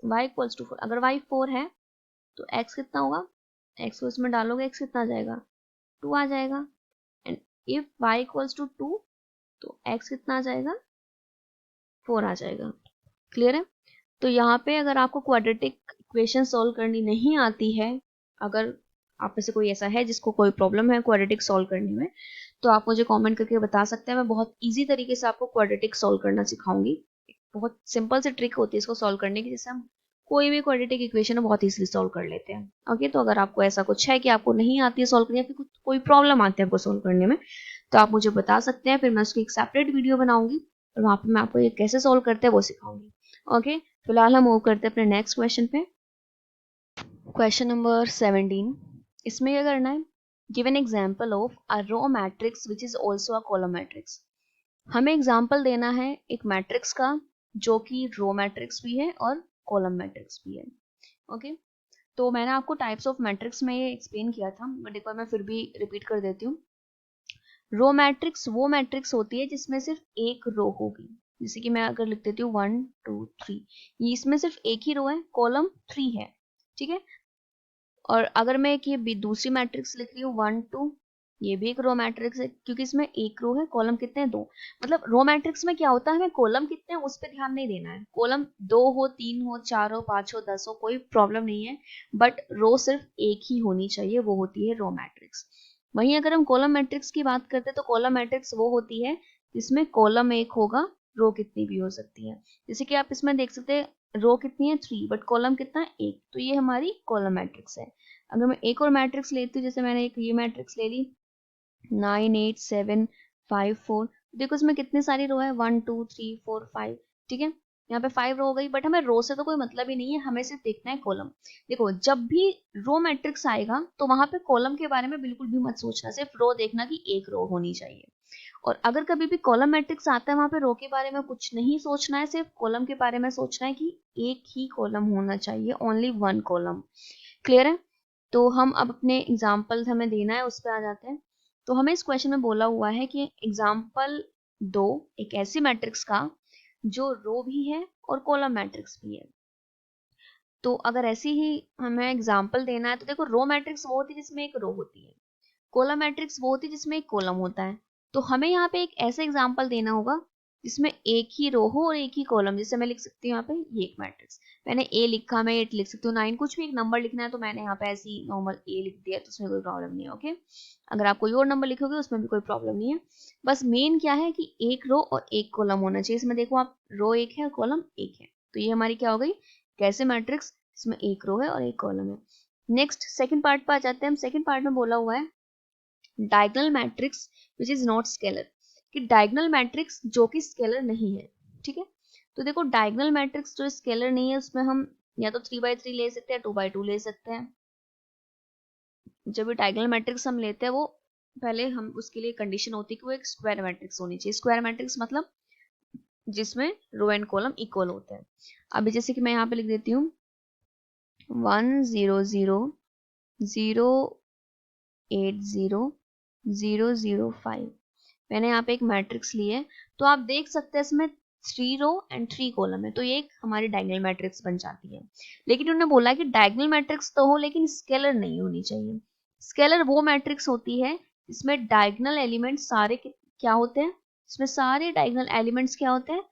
y equals to 4, अगर y 4 है तो x कितना होगा, x को इसमें डालोगे x कितना आ जाएगा, 2 आ जाएगा। And if y equals to 2 तो x कितना आ जाएगा, 4 आ जाएगा। क्लियर है। तो यहाँ पे अगर आपको क्वाड्रेटिक इक्वेशन सॉल्व करनी नहीं आती है, अगर आप में से कोई ऐसा है जिसको कोई प्रॉब्लम है क्वाड्रेटिक सॉल्व करने में, तो आप मुझे कमेंट करके बता सकते हैं। मैं बहुत इजी तरीके से आपको क्वाड्रेटिक सॉल्व करना सिखाऊंगी। बहुत सिंपल सी ट्रिक होती है इसको सॉल्व करने की, जिससे हम कोई भी क्वाड्रेटिक इक्वेशन बहुत इजीली सॉल्व कर लेते हैं। ओके, तो अगर आपको ऐसा कुछ है कि आपको नहीं आती है सॉल्व करने, या फिर कोई प्रॉब्लम आती है आपको सॉल्व करने में, तो आप मुझे बता सकते हैं। फिर मैं उसकी एक सेपरेट वीडियो बनाऊंगी और वहाँ पे मैं आपको ये कैसे सॉल्व करते हैं वो सिखाऊंगी। ओके, फिलहाल हम मूव करते हैं अपने नेक्स्ट क्वेश्चन पे। Question number 17। इसमें क्या करना है, give an example of a row matrix which is also a column matrix. हमें एग्जांपल देना है एक मैट्रिक्स का जो कि रो मैट्रिक्स भी है और कॉलम मैट्रिक्स भी है। ओके, तो मैंने आपको टाइप्स ऑफ मैट्रिक्स में ये एक्सप्लेन किया था, बट एक बार मैं फिर भी रिपीट कर देती हूँ। रो मैट्रिक्स वो मैट्रिक्स होती है जिसमें सिर्फ एक रो होगी। जैसे कि मैं अगर लिख देती हूँ 1 2 3, ये इसमें सिर्फ एक ही रो है, कॉलम 3 है। ठीक है, और अगर मैं एक ये दूसरी मैट्रिक्स लिख रही हूँ 1 2, ये भी एक रो मैट्रिक्स है क्योंकि इसमें एक रो है, कॉलम कितने हैं, 2। मतलब रो मैट्रिक्स में क्या होता है, हमें कॉलम कितने हैं उस पर ध्यान नहीं देना है। कॉलम 2 हो, 3 हो, 4 हो, 5 हो, 10 हो, कोई प्रॉब्लम नहीं है, बट रो सिर्फ एक ही होनी चाहिए, वो होती है रो मैट्रिक्स। वहीं अगर हम कॉलम मैट्रिक्स की बात करते हैं तो कॉलम मैट्रिक्स वो होती है जिसमें कॉलम एक होगा, रो कितनी भी हो सकती है। जैसे कि आप इसमें देख सकते हैं रो कितनी है 3, बट कॉलम कितना है 1, तो ये हमारी कॉलम मैट्रिक्स है। अगर मैं एक और मैट्रिक्स लेती हूँ, जैसे मैंने एक ये मैट्रिक्स ले ली 9 8 7 5 4, देखो इसमें कितनी सारी रो है 1 2 3 4 5। ठीक है, यहाँ पे 5 रो हो गई, बट हमें रो से तो कोई मतलब ही नहीं है, हमें सिर्फ देखना है कॉलम। देखो जब भी रो मैट्रिक्स आएगा तो वहां पे कॉलम के बारे में बिल्कुल भी मत सोचना, सिर्फ रो देखना कि एक रो होनी चाहिए। और अगर कभी भी कॉलम मैट्रिक्स आता है वहां पे रो के बारे में कुछ नहीं सोचना है, सिर्फ कॉलम के बारे में सोचना है कि एक ही कॉलम होना चाहिए, ओनली वन कॉलम। क्लियर है। तो हम अब अपने एग्जाम्पल हमें देना है उस पर आ जाते हैं। तो हमें इस क्वेश्चन में बोला हुआ है कि एग्जाम्पल दो एक ऐसी मैट्रिक्स का जो रो भी है और कॉलम मैट्रिक्स भी है। तो अगर ऐसी ही हमें एग्जाम्पल देना है तो देखो रो मैट्रिक्स वो होती है जिसमें एक रो होती है, कॉलम मैट्रिक्स वो होती है जिसमें एक कॉलम होता है। तो हमें यहाँ पे एक ऐसे एग्जाम्पल देना होगा जिसमें एक ही रो हो और एक ही कॉलम। जैसे मैं लिख सकती हूँ यहाँ पे ये एक मैट्रिक्स, मैंने ए लिखा, मैं 8 लिख सकती हूँ, 9, कुछ भी एक नंबर लिखना है तो मैंने यहाँ पे ऐसी नॉर्मल ए लिख दिया, तो उसमें कोई प्रॉब्लम नहीं है। ओके, अगर आप कोई और नंबर लिखोगे उसमें भी कोई प्रॉब्लम नहीं है। बस मेन क्या है कि एक रो और एक कॉलम होना चाहिए। इसमें देखो आप रो एक है और कॉलम एक है, तो ये हमारी क्या हो गई, कैसे मैट्रिक्स इसमें एक रो है और एक कॉलम है। नेक्स्ट सेकंड पार्ट पर आ जाते हैं हम। सेकंड पार्ट में बोला हुआ है diagonal matrix which is not scalar, कि डायगोनल मैट्रिक्स जो कि स्केलर नहीं है। ठीक है, तो देखो डायगोनल मैट्रिक्स जो स्केलर नहीं है उसमें हम या तो 3x3 ले सकते हैं, 2x2 ले सकते हैं। जब भी डायगोनल मैट्रिक्स हम लेते हैं वो पहले हम उसके लिए कंडीशन होती है कि वो एक स्क्वायर मैट्रिक्स होनी चाहिए। स्क्वायर मैट्रिक्स मतलब जिसमें रो एंड कॉलम इक्वल होते हैं। अभी जैसे कि मैं यहाँ पे लिख देती हूँ 1 0 0 0 80,005। मैंने यहाँ पे एक मैट्रिक्स ली है, तो आप देख सकते हैं इसमें 3 रो एंड 3 कॉलम है, तो ये एक हमारी डायगोनल मैट्रिक्स बन जाती है। लेकिन उन्होंने बोला कि डायगोनल मैट्रिक्स तो हो लेकिन स्केलर नहीं होनी चाहिए। स्केलर वो मैट्रिक्स होती है इसमें डायगोनल एलिमेंट सारे क्या होते हैं, इसमें सारे डायगोनल एलिमेंट्स क्या होते हैं,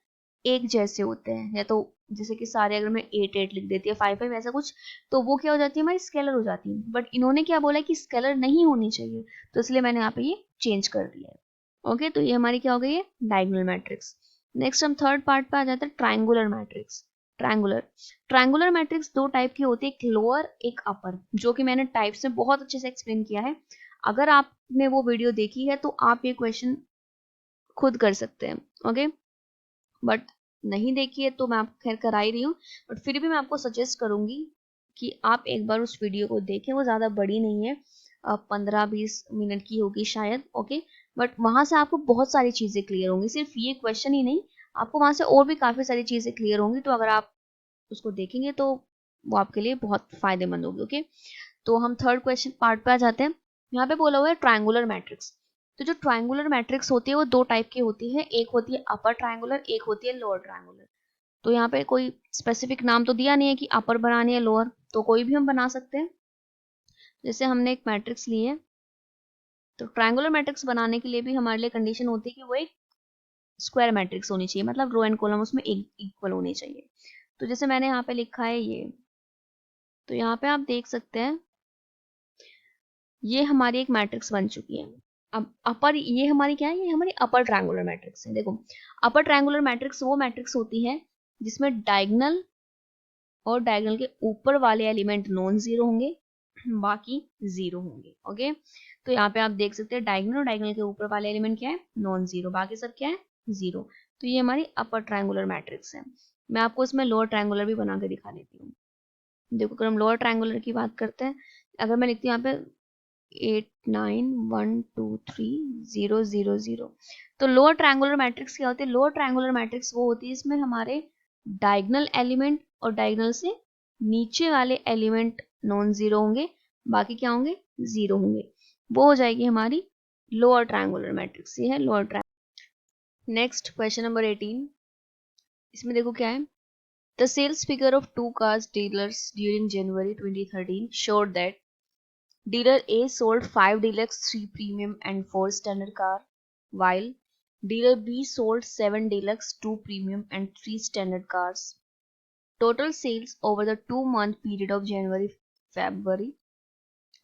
एक जैसे होते हैं, या तो जैसे कि सारे अगर मैं 8 लिख देती है 5 ऐसा कुछ, तो वो क्या हो जाती है हमारी स्केलर हो जाती है। बट इन्होंने क्या बोला है कि स्केलर नहीं होनी चाहिए, तो इसलिए मैंने यहाँ पे ये चेंज कर दिया है। ओके, तो ये हमारी क्या हो गई है, डायगोनल मैट्रिक्स। नेक्स्ट हम थर्ड पार्ट पे आ जाते हैं, ट्रायंगुलर मैट्रिक्स। ट्रायंगुलर मैट्रिक्स दो टाइप की होती है, एक लोअर एक अपर, जो कि मैंने टाइप्स में बहुत अच्छे से एक्सप्लेन किया है। अगर आपने वो वीडियो देखी है तो आप ये क्वेश्चन खुद कर सकते हैं। ओके, बट नहीं देखी है तो मैं आपको खैर करा ही रही हूँ, बट फिर भी मैं आपको सजेस्ट करूंगी कि आप एक बार उस वीडियो को देखें। वो ज़्यादा बड़ी नहीं है, 15-20 मिनट की होगी शायद। ओके, बट वहां से आपको बहुत सारी चीज़ें क्लियर होंगी, सिर्फ ये क्वेश्चन ही नहीं, आपको वहां से और भी काफ़ी सारी चीज़ें क्लियर होंगी। तो अगर आप उसको देखेंगे तो वो आपके लिए बहुत फायदेमंद होगी। ओके, तो हम थर्ड क्वेश्चन पार्ट पे आ जाते हैं। यहाँ पे बोला हुआ है ट्रायंगुलर मैट्रिक्स। तो जो ट्रायंगुलर मैट्रिक्स होती है वो दो टाइप की होती है, एक होती है अपर ट्रायंगुलर, एक होती है लोअर ट्रायंगुलर। तो यहाँ पे कोई स्पेसिफिक नाम तो दिया नहीं है कि अपर बनानी है लोअर, तो कोई भी हम बना सकते हैं। जैसे हमने एक मैट्रिक्स ली है, तो ट्रायंगुलर मैट्रिक्स बनाने के लिए भी हमारे लिए कंडीशन होती है कि वो एक स्क्वायर मैट्रिक्स होनी चाहिए, मतलब रो एंड कॉलम उसमें एक इक्वल होने चाहिए। तो जैसे मैंने यहाँ पे लिखा है ये, तो यहाँ पे आप देख सकते हैं ये हमारी एक मैट्रिक्स बन चुकी है। अब अपर, ये हमारी क्या है, ये हमारी अपर ट्रायंगुलर मैट्रिक्स है। देखो, अपर ट्रायंगुलर मैट्रिक्स वो मैट्रिक्स होती है जिसमें डायगोनल और डायगोनल के ऊपर वाले एलिमेंट नॉन जीरो होंगे, बाकी जीरो होंगे। ओके, तो यहाँ पे आप देख सकते हैं डायगोनल और डायगोनल के ऊपर वाले एलिमेंट क्या है, नॉन जीरो, बाकी सब क्या है, जीरो। तो ये हमारी अपर ट्रायंगुलर मैट्रिक्स है। मैं आपको इसमें लोअर ट्रायंगुलर भी बना के दिखा देती हूँ। देखो, अगर हम लोअर ट्रायंगुलर की बात करते हैं, अगर मैं लिखती हूँ यहाँ पे 891230000, तो लोअर ट्रायंगुलर मैट्रिक्स क्या होती है, लोअर ट्रायंगुलर मैट्रिक्स वो होती है इसमें हमारे डायगोनल एलिमेंट और डायगोनल से नीचे वाले एलिमेंट नॉन जीरो होंगे, बाकी क्या होंगे, जीरो होंगे। वो हो जाएगी हमारी लोअर ट्रायंगुलर मैट्रिक्स। ये है lower triangular. Next question number 18, इसमें देखो क्या है, the sales figure of two cars dealers during January 2013 showed that Dealer A sold 5 deluxe, 3 premium and 4 standard car, while Dealer B sold 7 deluxe, 2 premium and 3 standard cars. Total sales over the 2-month period of January-February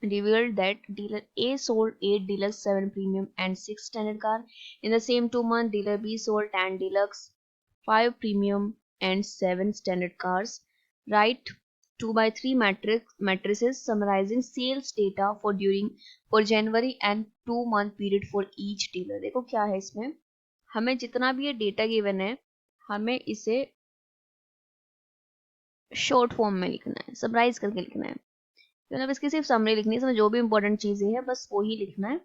revealed that Dealer A sold 8 deluxe, 7 premium and 6 standard car. In the same 2 months, Dealer B sold 10 deluxe, 5 premium and 7 standard cars. Write 2x3 matrices summarizing sales data for January and 2-month period for each dealer. देखो क्या है इसमें, हमें जितना भी ये data given है हमें इसे शॉर्ट फॉर्म में लिखना है, समराइज करके लिखना है। मतलब इसकी सिर्फ समरी लिखनी है, इसमें जो भी इंपॉर्टेंट चीजें हैं बस वो ही लिखना है,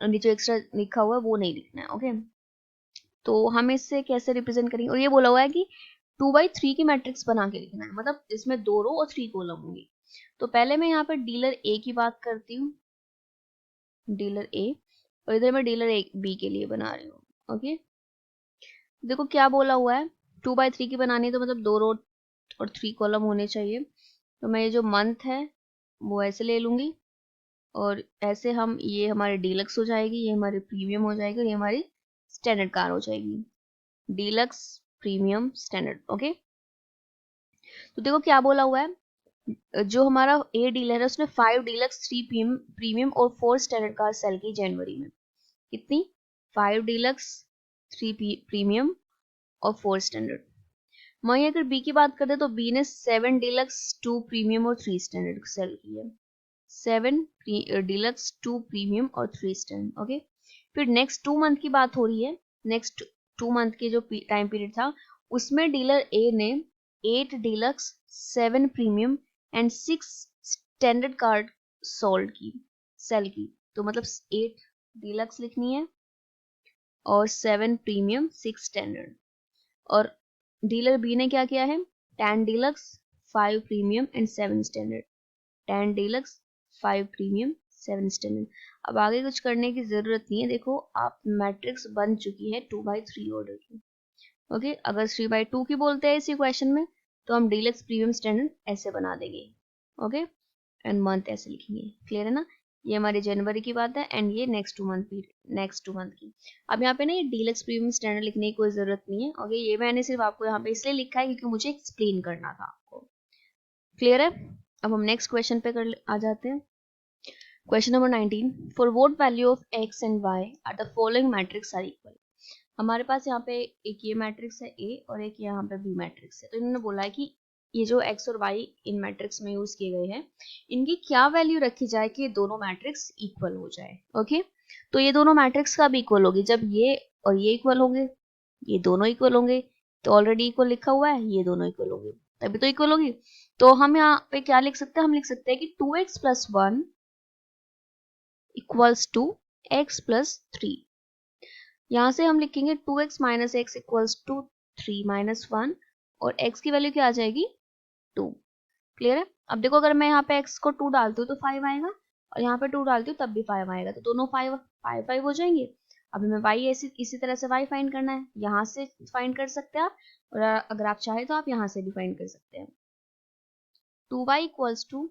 और जो एक्स्ट्रा लिखा हुआ है वो नहीं लिखना है। ओके, तो हम इससे कैसे रिप्रेजेंट करेंगे, और ये बोला हुआ है कि 2x3 की मैट्रिक्स बना के लिखना है, मतलब इसमें 2 रो और 3 कॉलम होंगी। तो पहले मैं यहाँ पर डीलर ए की बात करती हूँ, डीलर ए, और इधर मैं डीलर बी के लिए बना रही हूँ। ओके, देखो क्या बोला हुआ है, 2x3 की बनानी है तो मतलब 2 रो और 3 कॉलम होने चाहिए। तो मैं ये जो मंथ है वो ऐसे ले लूंगी, और ऐसे हम, ये हमारी डीलक्स हो जाएगी, ये हमारी प्रीमियम हो जाएगी, और ये हमारी स्टैंडर्ड कार हो जाएगी, डीलक्स प्रीमियम स्टैंडर्ड। ओके, तो देखो क्या बोला हुआ है, जो हमारा ए डीलर है उसने 5 डीलक्स, 3 प्रीमियम और 4 स्टैंडर्ड कार सेल की जनवरी में। कितनी, 5 डीलक्स, 3 प्रीमियम और 4 स्टैंडर्ड। वहीं अगर बी की बात करते तो बी ने 7 डीलक्स, 2 प्रीमियम और 3 स्टैंडर्ड सेल की है, 7 डीलक्स, 2 प्रीमियम और 3 स्टैंडर्ड। ओके, फिर नेक्स्ट 2 मंथ की बात हो रही है, नेक्स्ट 2 मंथ के जो टाइम पीरियड था उसमें डीलर ए ने 8 deluxe, 7 premium and 6 standard card sold की, सेल की। तो मतलब 8 डीलक्स लिखनी है और 7 प्रीमियम, 6 स्टैंडर्ड। और डीलर बी ने क्या किया है, 10 deluxe, 5 premium and 7 standard, 10 deluxe, 5 premium, 7 standard. अब आगे कुछ करने की जरूरत नहीं है, देखो आप मैट्रिक्स बन चुकी है 2/3 ऑर्डर की। ओके, अगर 3/2 की बोलते हैं इसी क्वेश्चन में तो हम डीलक्स प्रीमियम स्टैंडर्ड ऐसे बना देंगे। ओके, एंड मंथ ऐसे लिखेंगे। क्लियर है ना? ये हमारी जनवरी की बात है एंड ये नेक्स्ट 2 मंथ की। अब यहाँ पे ना ये डीलक्स प्रीमियम स्टैंडर्ड लिखने की कोई जरूरत नहीं है। ओके, ये मैंने सिर्फ आपको यहाँ पे इसलिए लिखा है क्योंकि मुझे एक्सप्लेन करना था आपको। क्लियर है? अब हम नेक्स्ट क्वेश्चन पे आ जाते हैं। Question number 19, for what value of x and y are the following matrix are equal. हमारे पास यहाँ पे एक ये मैट्रिक्स है A और एक यहाँ पे B मैट्रिक्स है। तो इन्होंने बोला है कि ये जो x और y इन मैट्रिक्स में यूज किए गए हैं, इनकी क्या वैल्यू रखी जाए कि ये दोनों मैट्रिक्स इक्वल हो जाए। ओके, तो ये दोनों मैट्रिक्स कब इक्वल होगी? जब ये और ये इक्वल होंगे, ये दोनों इक्वल होंगे। तो ऑलरेडी इक्वल लिखा हुआ है, ये दोनों इक्वल होंगे तभी तो इक्वल होगी। तो हम यहाँ पे क्या लिख सकते हैं? हम लिख सकते हैं कि 2x + 1 इक्वल्स टू x + 3। यहाँ से हम लिखेंगे 2x - x इक्वल्स टू 3 - 1 और x की वैल्यू क्या आ जाएगी? 2। क्लियर है? अब देखो अगर मैं यहाँ पे x को 2 डालती हूँ तो 5 आएगा और यहाँ पे 2 डालती हूँ तब भी 5 आएगा, तो दोनों 5 हो जाएंगे। अब हमें y इसी तरह से y फाइंड करना है, यहाँ से फाइंड कर सकते हैं आप, और अगर आप चाहे तो आप यहाँ से भी फाइंड कर सकते हैं। 2y equals to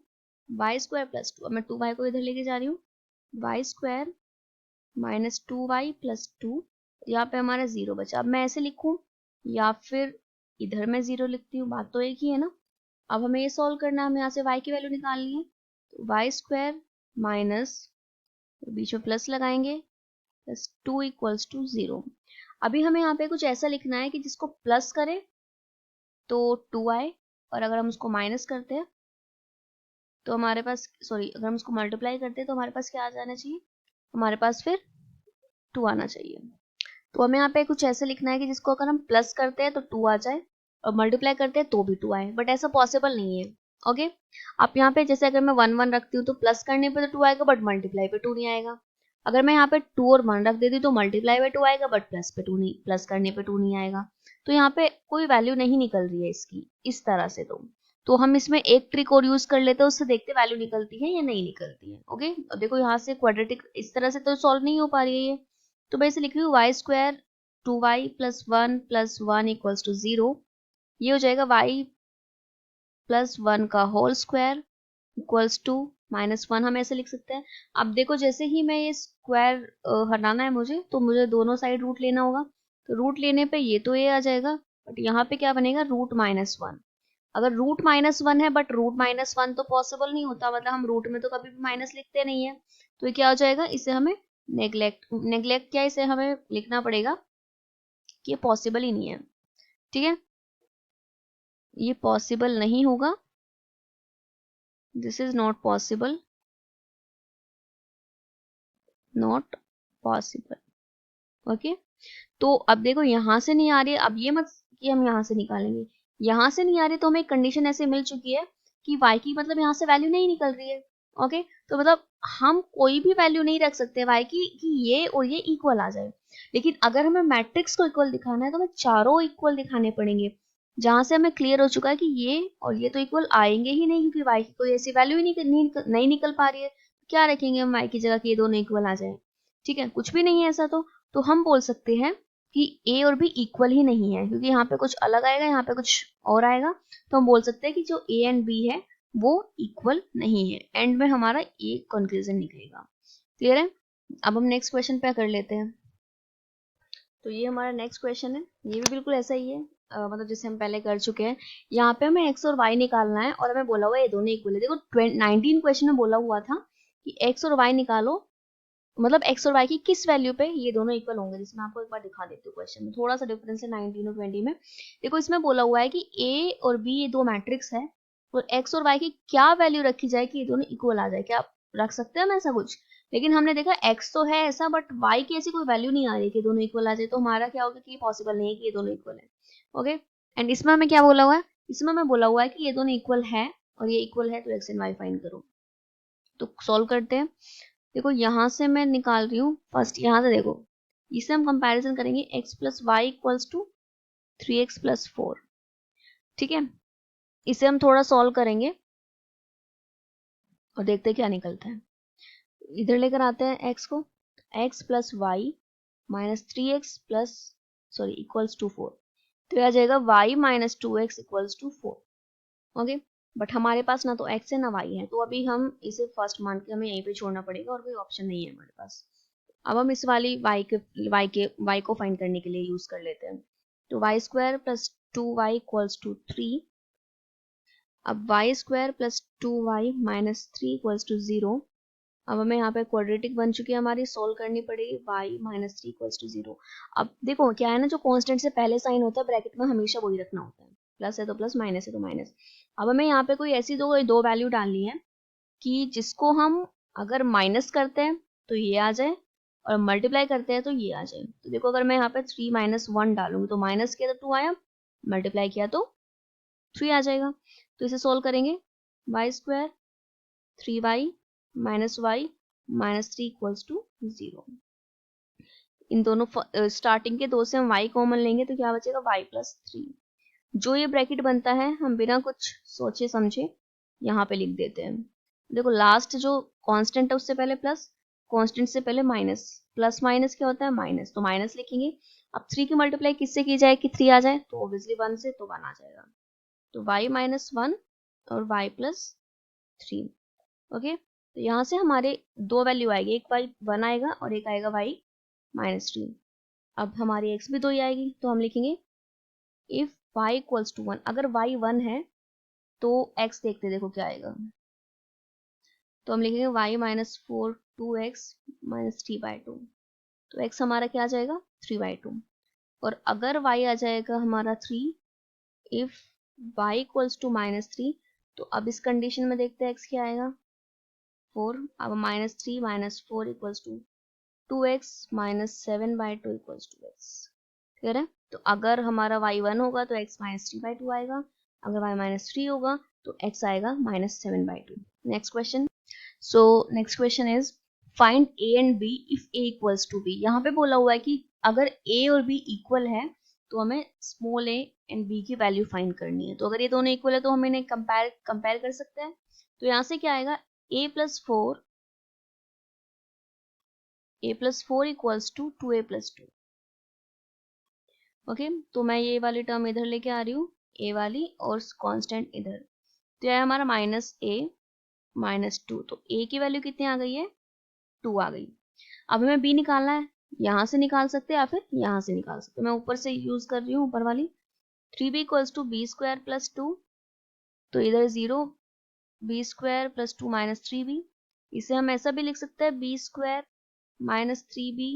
y² + 2। अब मैं 2y को इधर लेके जा रही हूँ, y² - 2y + 2। यहाँ पे हमारा 0 बचा। अब मैं ऐसे लिखूं या फिर इधर मैं 0 लिखती हूँ, बात तो एक ही है ना। अब हमें ये सॉल्व करना है, हमें यहाँ से y की वैल्यू निकालनी है। तो y² माइनस, बीच में प्लस लगाएंगे, +2 इक्वल्स टू 0। अभी हमें यहाँ पे कुछ ऐसा लिखना है कि जिसको प्लस करें तो 2 आए, और अगर हम उसको माइनस करते हैं तो हमारे पास, सॉरी, अगर हम उसको मल्टीप्लाई करते हैं तो हमारे पास क्या आ जाना चाहिए? हमारे पास फिर 2 आना चाहिए। तो हमें यहाँ पे कुछ ऐसे लिखना है कि जिसको अगर हम प्लस करते हैं तो 2 आ जाए और मल्टीप्लाई करते हैं तो भी 2 आए, बट ऐसा पॉसिबल नहीं है। ओके, आप यहाँ पे जैसे अगर मैं 1 रखती हूँ तो प्लस करने पे तो 2 आएगा बट मल्टीप्लाई पे 2 नहीं आएगा। अगर मैं यहाँ पे 2 और 1 रख देती हूँ तो मल्टीप्लाई पे 2 आएगा बट प्लस करने पे 2 नहीं आएगा। तो यहाँ पे कोई वैल्यू नहीं निकल रही है इसकी इस तरह से। तो हम इसमें एक ट्रिक और यूज कर लेते हैं, उससे देखते वैल्यू निकलती है या नहीं निकलती है। ओके, अब देखो यहाँ से क्वाड्रेटिक इस तरह से तो सॉल्व नहीं हो पा रही है ये, तो मैं इसे लिख रही हूँ y² 2y + 1 + 1 इक्वल्स टू 0। ये हो जाएगा y + 1 का होल स्क्वायर इक्वल्स टू -1। हम ऐसे लिख सकते हैं। अब देखो जैसे ही मैं ये स्क्वायर हटाना है मुझे, तो मुझे दोनों साइड रूट लेना होगा। तो रूट लेने पे ये तो ये आ जाएगा, बट यहाँ पे क्या बनेगा? रूट -1। अगर रूट -1 है बट रूट -1 तो पॉसिबल नहीं होता, मतलब हम रूट में तो कभी भी माइनस लिखते नहीं है। तो ये क्या हो जाएगा? इसे हमें नेग्लेक्ट क्या, इसे हमें लिखना पड़ेगा कि ये पॉसिबल ही नहीं है। ठीक है, ये पॉसिबल नहीं होगा, this is not possible, not possible. Okay, तो अब देखो यहाँ से नहीं आ रही है, अब ये मत कि हम यहाँ से निकालेंगे, यहाँ से नहीं आ रही तो हमें एक कंडीशन ऐसे मिल चुकी है कि y की मतलब यहाँ से वैल्यू नहीं निकल रही है। ओके, तो मतलब हम कोई भी वैल्यू नहीं रख सकते y की कि ये और ये इक्वल आ जाए। लेकिन अगर हमें मैट्रिक्स को इक्वल दिखाना है तो हमें चारों इक्वल दिखाने पड़ेंगे, जहां से हमें क्लियर हो चुका है कि ये और ये तो इक्वल आएंगे ही नहीं, क्योंकि y की कोई ऐसी वैल्यू ही नहीं निकल पा रही है। क्या रखेंगे हम y की जगह कि ये दोनों इक्वल आ जाए? ठीक है, कुछ भी नहीं है ऐसा। तो हम बोल सकते हैं कि a और b इक्वल ही नहीं है, क्योंकि यहाँ पे कुछ अलग आएगा, यहाँ पे कुछ और आएगा। तो हम बोल सकते हैं कि जो a एंड b है वो इक्वल नहीं है। एंड में हमारा एक कंक्लूजन निकलेगा। क्लियर है? अब हम नेक्स्ट क्वेश्चन पे कर लेते हैं। तो ये हमारा नेक्स्ट क्वेश्चन है, ये भी बिल्कुल ऐसा ही है, मतलब जैसे हम पहले कर चुके हैं। यहाँ पे हमें x और y निकालना है और हमें बोला हुआ है ये दोनों इक्वल है। देखो 19 क्वेश्चन में बोला हुआ था कि x और y निकालो, मतलब x और y की किस वैल्यू पे ये दोनों इक्वल होंगे। जिसमें आपको एक बार दिखा देती हूँ क्वेश्चन में, थोड़ा सा डिफरेंस है 19 और 20 में। देखो इसमें बोला हुआ है कि a और b ये दो मैट्रिक्स है और x और y की क्या वैल्यू रखी जाए कि ये दोनों इक्वल आ जाए। क्या आप रख सकते हैं हम ऐसा कुछ? लेकिन हमने देखा x तो है ऐसा, बट y की ऐसी कोई वैल्यू नहीं आ रही कि दोनों इक्वल आ जाए। तो हमारा क्या होगा कि ये पॉसिबल नहीं है कि ये दोनों इक्वल है। ओके, एंड इसमें हमें क्या बोला हुआ है? इसमें हमें बोला हुआ है कि ये दोनों इक्वल है और ये इक्वल है, तो x एंड y फाइंड करो। तो सॉल्व करते हैं। देखो यहाँ से मैं निकाल रही हूँ फर्स्ट, यहाँ से देखो, इसे हम कंपैरिजन करेंगे x + y equals to 3x + 4। ठीक है, इसे हम थोड़ा सॉल्व करेंगे और देखते हैं क्या निकलता है। इधर लेकर आते हैं x को, x plus y minus 3x plus sorry equals to 4, तो आ जाएगा y minus 2x equals to 4। Okay, but हमारे पास ना तो x है ना y है, तो अभी हम इसे फर्स्ट मान के हमें यहीं पे छोड़ना पड़ेगा और कोई ऑप्शन नहीं है हमारे पास। अब हम इस वाली y को फाइंड करने के लिए यूज कर लेते हैं। तो y square plus 2y equals to 3। अब y square plus 2y minus 3 equals to 0। अब हमें यहाँ पे क्वाड्रेटिक बन चुकी है हमारी, सोल्व करनी पड़ेगी y माइनस 3 इक्वल्स टू 0। अब देखो क्या है ना, जो कांस्टेंट से पहले साइन होता है ब्रैकेट में हमेशा वही रखना होता है, प्लस है तो प्लस, माइनस है तो माइनस। अब हमें यहाँ पे कोई ऐसी दो वैल्यू डालनी है कि जिसको हम अगर माइनस करते हैं तो ये आ जाए और मल्टीप्लाई करते हैं तो ये आ जाए। तो देखो अगर मैं यहाँ पे 3 माइनस 1 डालूंगी तो माइनस किया तो 2 आया, मल्टीप्लाई किया तो 3 आ जाएगा। तो इसे सोल्व करेंगे, y square 3y minus y minus 3 equals to 0। इन दोनों स्टार्टिंग के दो से हम y कॉमन लेंगे तो क्या बचेगा y प्लस 3। जो ये ब्रैकेट बनता है हम बिना कुछ सोचे समझे यहाँ पे लिख देते हैं। देखो लास्ट जो कांस्टेंट है उससे पहले प्लस, कांस्टेंट से पहले माइनस, प्लस माइनस क्या होता है माइनस, तो माइनस लिखेंगे। अब 3 की मल्टीप्लाई किससे की जाए कि 3 आ जाए, तो ऑब्वियसली 1 से, तो 1 आ जाएगा। तो y माइनस 1 और y प्लस 3। ओके, तो यहाँ से हमारे दो वैल्यू आएगी, एक y 1 आएगा और एक आएगा y माइनस 3। अब हमारी x भी 2 ही आएगी, तो हम लिखेंगे इफ y इक्वल्स टू 1, अगर y 1 है तो x देखते देखो क्या आएगा, तो हम लिखेंगे y माइनस 4 2x माइनस 3/2, तो x हमारा क्या आ जाएगा 3/2। और अगर y आ जाएगा हमारा 3, if y equals to minus 3, तो अब इस कंडीशन में देखते हैं x क्या आएगा 4। अब minus 3 minus 4 equals to 2x minus 7/2 equals to x। Clear है? तो अगर हमारा y 1 होगा तो x माइनस 3/2 आएगा, अगर y माइनस 3 होगा तो x आएगा minus 7/2। Next question. So next question is find a and b if a equals to b। यहाँ पे बोला हुआ है कि अगर a और b इक्वल है तो हमें स्मॉल a एंड b की वैल्यू फाइंड करनी है। तो अगर ये दोनों इक्वल है तो हम इन्हें कंपेयर कर सकते हैं। तो यहाँ से क्या आएगा a plus 4 equals to 2a plus 2। Okay, तो मैं ये वाली टर्म इधर लेके आ रही हूँ, a वाली, और कांस्टेंट इधर। तो यह हमारा माइनस a माइनस 2, तो a की वैल्यू कितनी आ गई है 2 आ गई। अब हमें b निकालना है, यहाँ से निकाल सकते हैं या फिर यहाँ से निकाल सकते हैं। मैं ऊपर से यूज कर रही हूँ ऊपर वाली। 3b equals to b square plus 2, तो इधर 0, b square plus 2 minus 3b। इसे हम ऐसा भी लिख सकते हैं b square minus 3b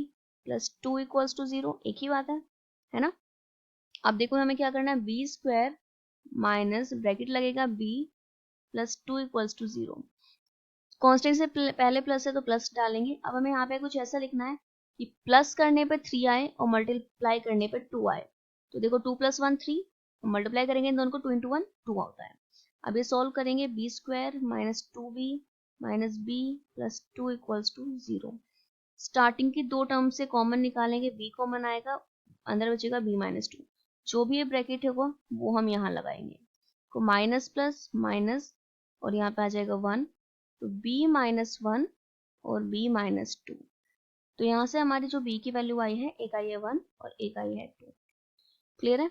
plus 2 equals to 0, एक ही बात है ना। अब देखो हमें क्या करना है, बी स्क्वायर माइनस ब्रैकेट लगेगा b plus 2 equals to 0। Constant से पहले प्लस है तो प्लस डालेंगे। अब हमें यहाँ पे कुछ ऐसा लिखना है कि प्लस करने पे 3 आए और मल्टीप्लाई करने पे 2 आए। तो देखो 2 + 1 3, मल्टीप्लाई करेंगे इन दोनों को 2 × 1 2 होता है। अब ये सॉल्व करेंगे, b square minus 2b minus b plus 2 equals to 0। Starting की दो टर्म से कॉमन निकालेंगे, b कॉमन आएगा, अंदर बचेगा b माइनस 2। जो भी ये ब्रैकेट होगा वो हम यहाँ लगाएंगे, को माइनस प्लस माइनस और यहाँ पे आ जाएगा 1, तो b माइनस 1 और b माइनस 2। तो यहाँ से हमारी जो b की वैल्यू आई है, एक आई है 1 और एक आई है 2। क्लियर है?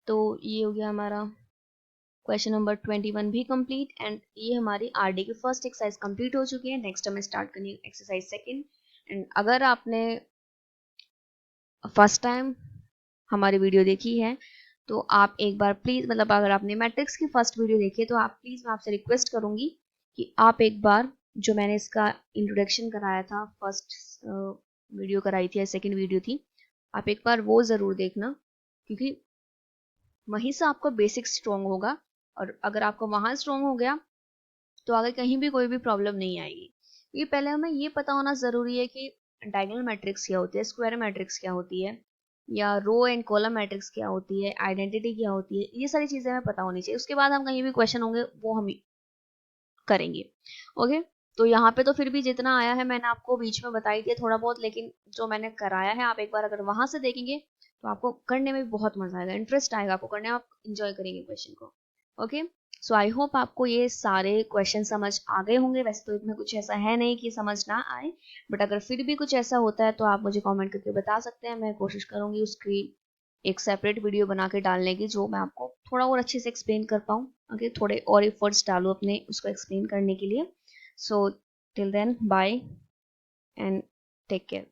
तो ये हो गया हमारा क्वेश्चन नंबर 21 भी कंप्लीट, एंड ये हमारी आरडी की फर्स्ट एक्सरसाइज कंप्लीट हो चुकी है। नेक्स्ट हमें स्टार्ट करनी है एक्सरसाइज सेकंड। एंड अगर आपने फर्स्ट टाइम हमारी वीडियो देखी है तो आप एक बार प्लीज़, मतलब अगर आपने मैट्रिक्स की फर्स्ट वीडियो देखी है तो आप प्लीज़, मैं आपसे रिक्वेस्ट करूँगी कि आप एक बार जो मैंने इसका इंट्रोडक्शन कराया था, फर्स्ट वीडियो कराई थी या सेकंड वीडियो थी, आप एक बार वो ज़रूर देखना, क्योंकि वहीं से आपका बेसिक स्ट्रॉन्ग होगा। और अगर आपका वहाँ स्ट्रॉन्ग हो गया तो आगे कहीं भी कोई भी प्रॉब्लम नहीं आएगी। ये पहले हमें ये पता होना ज़रूरी है कि डायगोनल मैट्रिक्स क्या होती है, स्क्वायर मैट्रिक्स क्या होती है, या रो एंड कॉलम मैट्रिक्स क्या होती है, आइडेंटिटी क्या होती है, ये सारी चीज़ें हमें पता होनी चाहिए। उसके बाद हम कहीं भी क्वेश्चन होंगे वो हम करेंगे। ओके, तो यहाँ पे तो फिर भी जितना आया है मैंने आपको बीच में बताई दिया थोड़ा बहुत, लेकिन जो मैंने कराया है आप एक बार अगर वहां से देखेंगे तो आपको करने में बहुत मजा आएगा, इंटरेस्ट आएगा आपको करने में, आप इंजॉय करेंगे क्वेश्चन को। ओके, सो आई होप आपको ये सारे क्वेश्चन समझ आ गए होंगे। वैसे तो इसमें कुछ ऐसा है नहीं कि समझ ना आए, बट अगर फिर भी कुछ ऐसा होता है तो आप मुझे कमेंट करके बता सकते हैं। मैं कोशिश करूंगी उसकी एक सेपरेट वीडियो बना के डालने की, जो मैं आपको थोड़ा और अच्छे से एक्सप्लेन कर पाऊँ। ओके, थोड़े और एफर्ट्स डालूँ अपने उसको एक्सप्लेन करने के लिए। So till then, bye and take care.